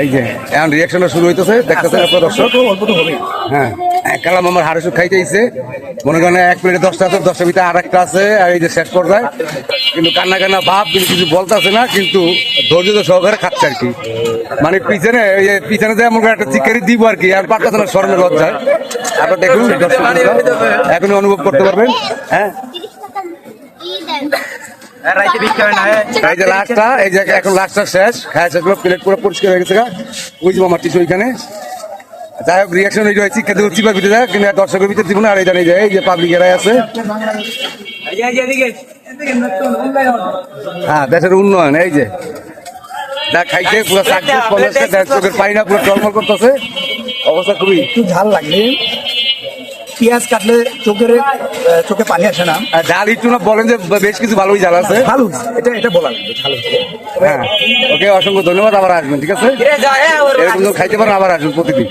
এই যে এখন রিয়াকশনটা শুরু হইতেছে, দেখতেছেন আপনার দর্শক। হ্যাঁ, কালাম আমার হাড়ে সুখ খাইতেইছে, মনে করেন 1 প্লেটে 10টা আছে, 10টার ভিতরে আর একটা আছে, আর এই যে শেষ পর্যায়ে কিন্তু কান্না কান্না ভাব, কিন্তু কিছু বলতেছে না, কিন্তু ধৈর্য সহকারে খাচ্ছে আর কি। মানে পিছনে যে এমন করে একটা চিকারি দিব আর কি, আর পারতেছে না শরমের লজ্জায়। আপনার দেখুন দর্শক, এখনই অনুভব করতে পারবেন। হ্যাঁ, এই যে লাস্টটা, এই যে এখন লাস্টটা শেষ, খাওয়া শেষ, প্লেট পুরো পরিষ্কার হয়ে গেছে। ওই যে আমার টিসু ওইখানে, যাই হোক রিয়াকশন ওই হয়েছে, কিন্তু চিপার ভিতরে যায়, কিন্তু দর্শকের ভিতরে দিব না। আর এই জানি যায়, এই যে পাবলিক এরাই আছে। হ্যাঁ, দেশের উন্নয়ন, এই যে যা খাইছে পুরো চোখের পানিটা পুরো টলমল করতেছে, অবস্থা খুবই। একটু ঝাল লাগলে, পেঁয়াজ কাটলে চোখে পানি আসে না। ঝাল একটু না বলেন যে বেশ কিছু ভালোই ঝাল আছে। ভালো, এটা বলা লাগবে ঝাল। হ্যাঁ, ওকে অসংখ্য ধন্যবাদ, আবার আসবেন, ঠিক আছে? এরকম খাইতে পারেন, আবার আসবেন প্রতিদিন।